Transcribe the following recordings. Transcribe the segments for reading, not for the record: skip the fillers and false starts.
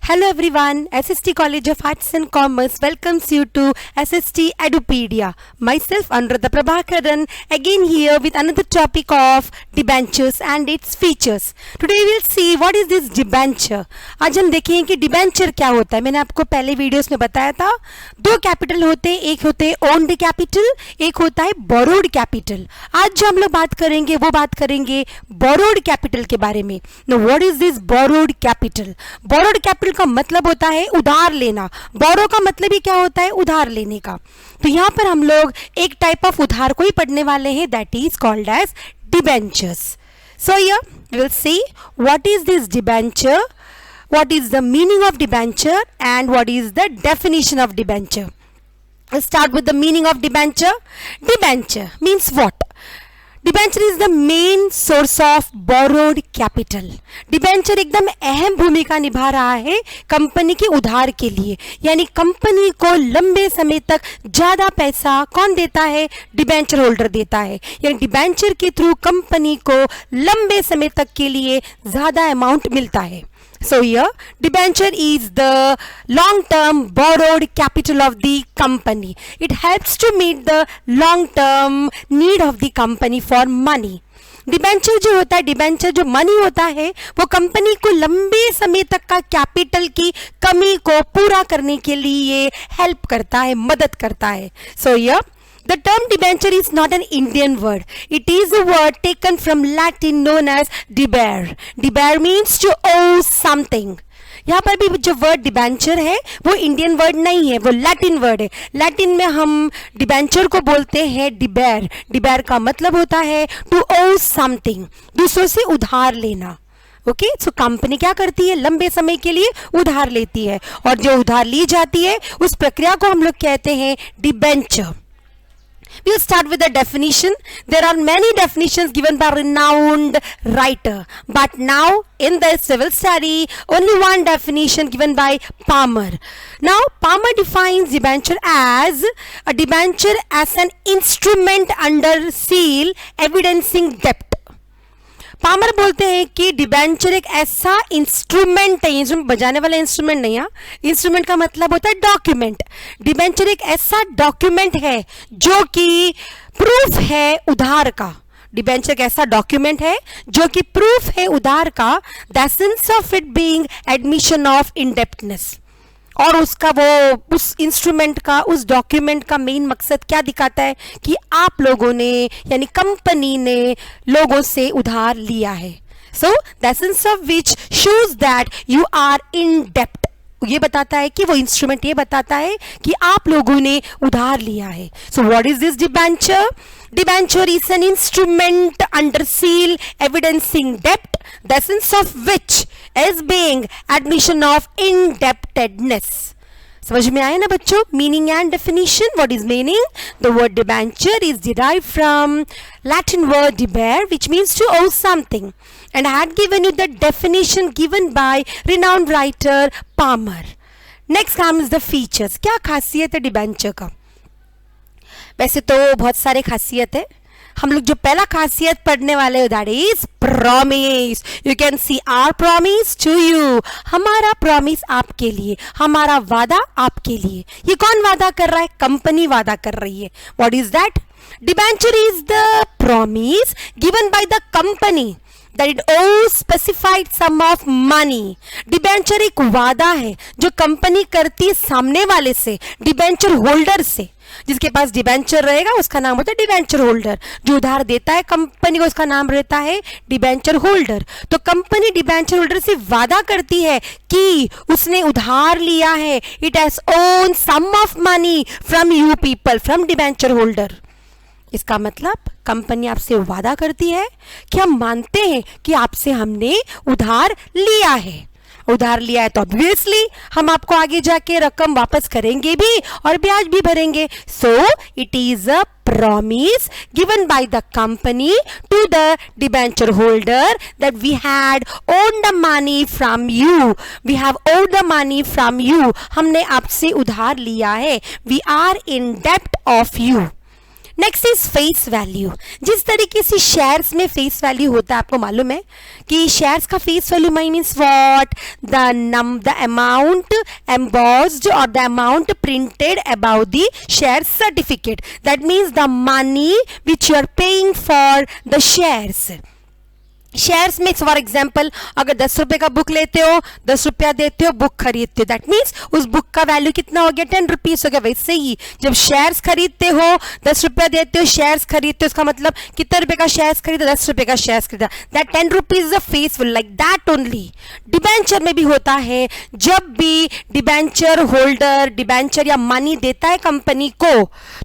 Hello everyone, SST College of Arts and Commerce welcomes you to SST Edupedia. Myself Anuradha Prabhakaran again here with another topic of debentures and its features. Today we will see what is this debenture. आज हम देखेंगे कि debenture क्या होता है. मैंने आपको पहले वीडियोस में बताया था दो कैपिटल होते हैं, एक होते हैं ओन्ड कैपिटल, एक होता है बोरोड कैपिटल. आज जो हम लोग बात करेंगे वो बात करेंगे बोरोड कैपिटल के बारे में. Now what is this borrowed capital? Borrowed capital का मतलब होता है उधार लेना. बोरो का मतलब ही क्या होता है? उधार लेने का. तो यहाँ पर हम लोग एक टाइप ऑफ उधार को ही पढ़ने वाले हैं, that is called as debentures. So here we will see what is this debenture, what is the meaning of debenture and what is the definition of debenture. Let's start with the meaning of debenture. Debenture means what? Debenture is the main source of borrowed capital. Debenture एकदम अहम भूमिका निभा रहा है company के उधार के लिए. यानी कंपनी को लंबे समय तक ज्यादा पैसा कौन देता है? डिबेंचर होल्डर देता है. यानी डिबेंचर के थ्रू कंपनी को लंबे समय तक के लिए ज्यादा अमाउंट मिलता है. So here debenture is the long term borrowed capital of the company. It helps to meet the long term need of the company for money. Debenture जो होता है, डिबेंचर जो मनी होता है, वो कंपनी को लंबे समय तक का कैपिटल की कमी को पूरा करने के लिए हेल्प करता है, मदद करता है. So here the term debenture is not an Indian word. It is a word taken from Latin known as debere. Debere means to owe something. यहाँ पर भी जो वर्ड डिबेंचर है वो इंडियन वर्ड नहीं है, वो लैटिन वर्ड है. लैटिन में हम डिबेंचर को बोलते हैं डिबेर. डिबेर का मतलब होता है टू ओव समथिंग, दूसरों से उधार लेना. ओके, सो कंपनी क्या करती है? लंबे समय के लिए उधार लेती है, और जो उधार ली जाती है उस प्रक्रिया को हम लोग कहते हैं debenture. We'll start with the definition. There are many definitions given by renowned writer, but now in this we will study only one definition given by Palmer. Now Palmer defines debenture as a debenture as an instrument under seal evidencing debt. Palmer बोलते हैं कि debenture एक ऐसा instrument है, instrument बजाने वाला instrument नहीं है. इंस्ट्रूमेंट का मतलब होता है डॉक्यूमेंट. डिबेंचर एक ऐसा डॉक्यूमेंट है जो कि प्रूफ है उधार का. डिबेंचर एक ऐसा डॉक्यूमेंट है जो कि प्रूफ है उधार का. The essence of it being admission of indebtedness. और उसका वो उस इंस्ट्रूमेंट का, उस डॉक्यूमेंट का मेन मकसद क्या दिखाता है? कि आप लोगों ने यानी कंपनी ने लोगों से उधार लिया है. So the essence of which shows that you are in डेप्ट. ये बताता है कि वो इंस्ट्रूमेंट ये बताता है कि आप लोगों ने उधार लिया है. So what is this debenture? Debenture is an instrument under seal evidencing debt, the essence of which is being admission of indebtedness. समझ में आया ना बच्चों? Meaning and definition. What is meaning? The word debenture is derived from Latin word debere, which means to owe something. And I had given you the definition given by renowned writer Palmer. Next comes the features. क्या खासियत है debenture का? वैसे तो बहुत सारे खासियत है. हम लोग जो पहला खासियत पढ़ने वाले that is promise. You can see our promise to you. हमारा प्रॉमिस आपके लिए, हमारा वादा आपके लिए. ये कौन वादा कर रहा है? कंपनी वादा कर रही है. What is that? Debenture is the promise given by the company that it owes specified sum of money. Debenture एक वादा है जो कंपनी करती है सामने वाले से, डिबेंचर होल्डर से. जिसके पास डिबेंचर रहेगा उसका नाम होता है डिबेंचर होल्डर. जो उधार देता है कंपनी को उसका नाम रहता है डिबेंचर होल्डर. तो कंपनी डिबेंचर होल्डर से वादा करती है कि उसने उधार लिया है. It has own some of money from you people, from debenture holder. इसका मतलब कंपनी आपसे वादा करती है कि हम मानते हैं कि आपसे हमने उधार लिया है. उधार लिया है तो ऑब्वियसली हम आपको आगे जाके रकम वापस करेंगे भी और ब्याज भी भरेंगे. So it is a promise given by the company to the debenture holder that we had owed the money from you. We have owed the money from you. हमने आपसे उधार लिया है. We are in debt of you. Next is face value. जिस तरीके से shares में face value होता है, आपको मालूम है कि शेयर्स का face value means what, the amount embossed or the amount printed about the share certificate, that means the money which you are paying for the shares. Shares में for example अगर 10 रुपए का बुक लेते हो, 10 रुपया देते हो, बुक खरीदते हो, दैट मीन्स उस बुक का वैल्यू कितना हो गया, 10 रुपीज हो गया। वैसे ही जब शेयर्स खरीदते हो, 10 रुपया देते हो, शेयर्स खरीदते हो, उसका मतलब कितने रुपए का शेयर्स खरीदा, 10 रुपए का शेयर्स खरीदा, that 10 rupees is a face value, like that only. Debenture में भी होता है, जब भी डिबेंचर होल्डर डिबेंचर या मनी देता है कंपनी को,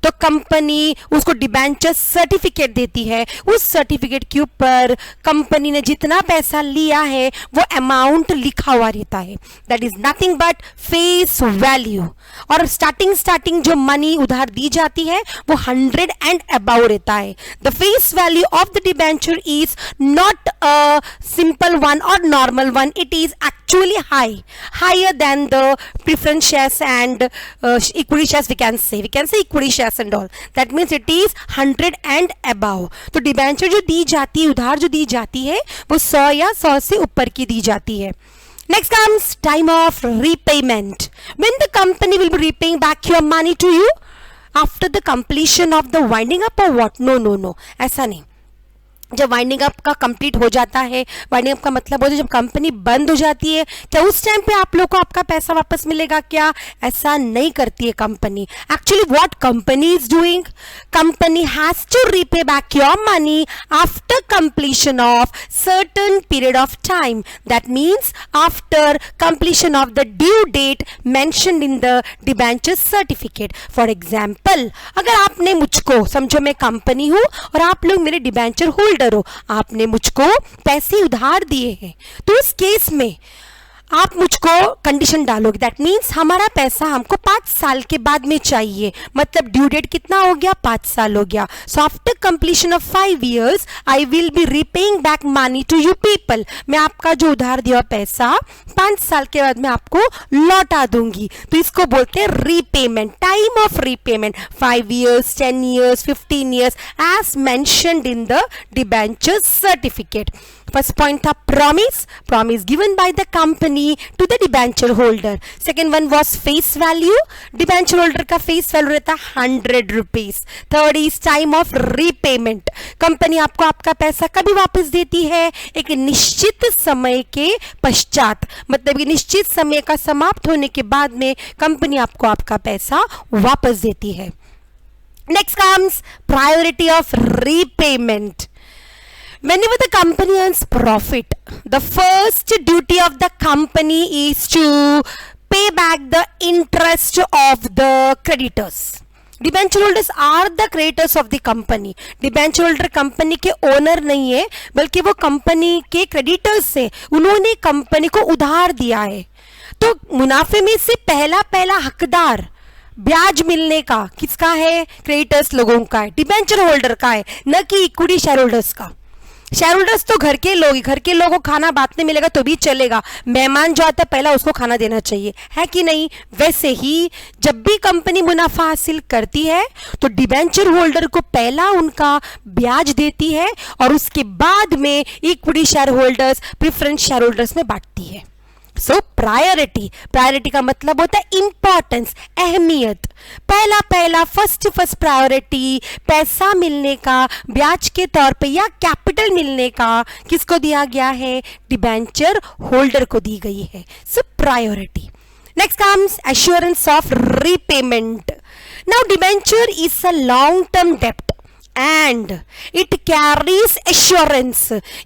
तो कंपनी उसको डिबेंचर सर्टिफिकेट देती है। उस सर्टिफिकेट के ऊपर कंपनी ने जितना पैसा लिया है वो अमाउंट लिखा हुआ रहता है, that is nothing but face value. और स्टार्टिंग जो मनी उधार दी जाती है वो 100 एंड अबाउ रहता है। The face value of the debenture is not a simple one or normal one, it is actually higher than the preference shares and equity shares, we can say equity shares and all, that means it is 100 and above। तो debenture जो दी जाती है, उधार जो दी जाती है वो 100 या 100 से ऊपर की दी जाती है। Next comes time of repayment, when the company will be repaying back your money to you after the completion of the winding up or what? No, ऐसा नहीं। जब वाइंडिंग अप का कंप्लीट हो जाता है, वाइंडिंग अप का मतलब होता है जब कंपनी बंद हो जाती है, क्या उस टाइम पे आप लोग को आपका पैसा वापस मिलेगा क्या? ऐसा नहीं करती है company. Actually what company is doing, company has to repay back your money after completion of certain period of time, that means after completion of the due date mentioned in the debenture certificate. For example, अगर आपने मुझको, समझो मैं company हूं और आप लोग मेरे डिबेंचर होल्डर हो, आपने मुझको पैसे उधार दिए हैं, तो इस केस में आप मुझको कंडीशन डालोगे, दैट मीन्स हमारा पैसा हमको 5 साल के बाद में चाहिए, मतलब ड्यू डेट कितना हो गया, 5 साल हो गया। So after completion of 5 years I will be repaying back money to you people, मैं आपका जो उधार दिया पैसा 5 साल के बाद में आपको लौटा दूंगी। तो इसको बोलते हैं repayment, time of repayment 5 years, 10 years, 15 years as mentioned in the debenture certificate। First point था promise given by the company to the debenture holder. Second one was face value, debenture holder का face value रहता है 100 rupees. Third is time of repayment, company आपको आपका पैसा कभी वापस देती है, एक निश्चित समय के पश्चात, मतलब कि निश्चित समय का समाप्त होने के बाद में कंपनी आपको आपका पैसा वापस देती है। Next comes priority of repayment. Whenever the company earns profit, the first duty of the company is to pay back the interest of the creditors. Debenture holders are the creditors of the company. Debenture holder company के owner नहीं है, बल्कि वो company के creditors हैं, उन्होंने company को उधार दिया है। तो मुनाफे में से पहला हकदार ब्याज मिलने का किसका है? क्रेडिटर्स लोगों का है, डिबेंचर होल्डर का है, न कि इक्विटी शेयर होल्डर्स का। शेयर होल्डर्स तो घर के लोगों को खाना बाद में मिलेगा तो भी चलेगा, मेहमान जो आता है पहला उसको खाना देना चाहिए, है कि नहीं? वैसे ही जब भी कंपनी मुनाफा हासिल करती है तो डिबेंचर होल्डर को पहला उनका ब्याज देती है और उसके बाद में equity share holders preference share holders में बांटती है। सो प्रायोरिटी का मतलब होता है इंपॉर्टेंस, अहमियत। पहला फर्स्ट प्रायोरिटी पैसा मिलने का ब्याज के तौर पे या कैपिटल मिलने का किसको दिया गया है? डिबेंचर होल्डर को दी गई है। So priority. Next comes assurance of repayment. Now debenture is a long term डेप्ट and it carries assurance,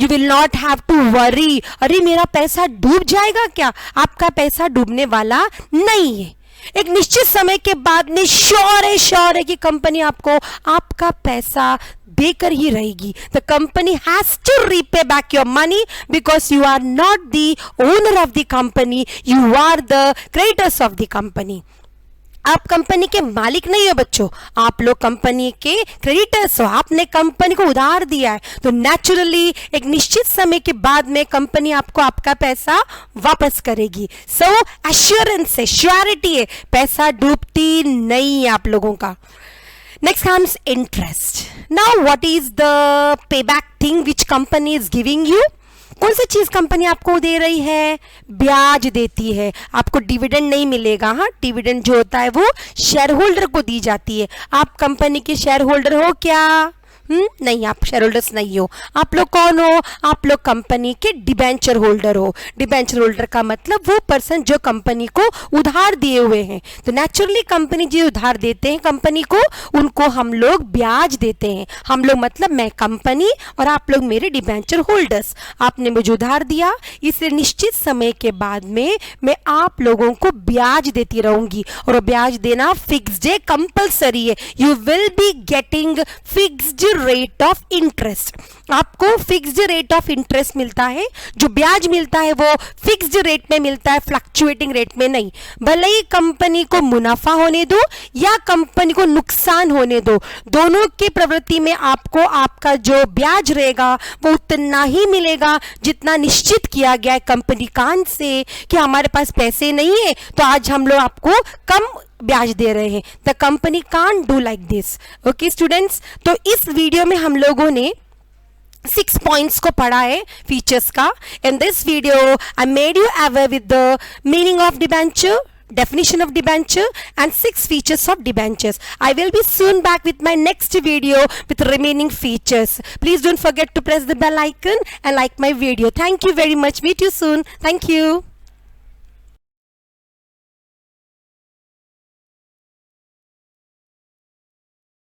you will not have to worry, अरे मेरा पैसा डूब जाएगा क्या? आपका पैसा डूबने वाला नहीं है। एक निश्चित समय के बाद में श्योर है कि कंपनी आपको आपका पैसा देकर ही रहेगी। The company has to repay back your money because you are not the owner of the company, you are the creditors of the company. आप कंपनी के मालिक नहीं हो बच्चों, आप लोग कंपनी के क्रेडिटर्स हो, आपने कंपनी को उधार दिया है, तो नेचुरली एक निश्चित समय के बाद में कंपनी आपको आपका पैसा वापस करेगी। सो एश्योरेंस है, श्योरिटी है, पैसा डूबती नहीं है आप लोगों का। Next comes interest. Now what is the payback thing which company is giving you? कौन सी चीज कंपनी आपको दे रही है? ब्याज देती है. आपको डिविडेंड नहीं मिलेगा. हाँ, डिविडेंड जो होता है वो शेयर होल्डर को दी जाती है. आप कंपनी के शेयर होल्डर हो क्या? नहीं, आप शेयर होल्डर्स नहीं हो. आप लोग कौन हो? आप लोग कंपनी के डिबेंचर होल्डर हो. डिबेंचर होल्डर का मतलब वो पर्सन जो कंपनी को उधार दिए हुए हैं. तो नेचुरली कंपनी जो उधार देते हैं कंपनी को, उनको हम लोग ब्याज देते हैं. हम लोग मतलब मैं कंपनी और आप लोग मेरे डिबेंचर होल्डर्स. आपने मुझे उधार दिया, इसलिए निश्चित समय के बाद में मैं आप लोगों को ब्याज देती रहूंगी. और ब्याज देना फिक्स्ड है, कंपल्सरी है. You will be getting fixed rate of interest. आपको फिक्स्ड रेट ऑफ इंटरेस्ट मिलता है. जो ब्याज मिलता है वो फिक्स्ड रेट में मिलता है, फ्लक्चुएटिंग रेट में नहीं. भले ही कंपनी को मुनाफा होने दो या कंपनी को नुकसान होने दो, दोनों की प्रवृत्ति में आपको आपका जो ब्याज रहेगा वो उतना ही मिलेगा जितना निश्चित किया गया है कंपनी कान से कि हमारे पास पैसे नहीं है तो आज हम लोग आपको कम ब्याज दे रहे हैं. The company can't do like this. Okay students, तो इस वीडियो में हम लोगों ने 6 पॉइंट्स को पढ़ा है फीचर्स का. In this video I made you aware with the meaning of debenture, definition of debenture and 6 features of debentures. I will be soon back with my next video with remaining features. Please don't forget to press the bell icon and like my video. Thank you very much. Meet you soon. Thank you.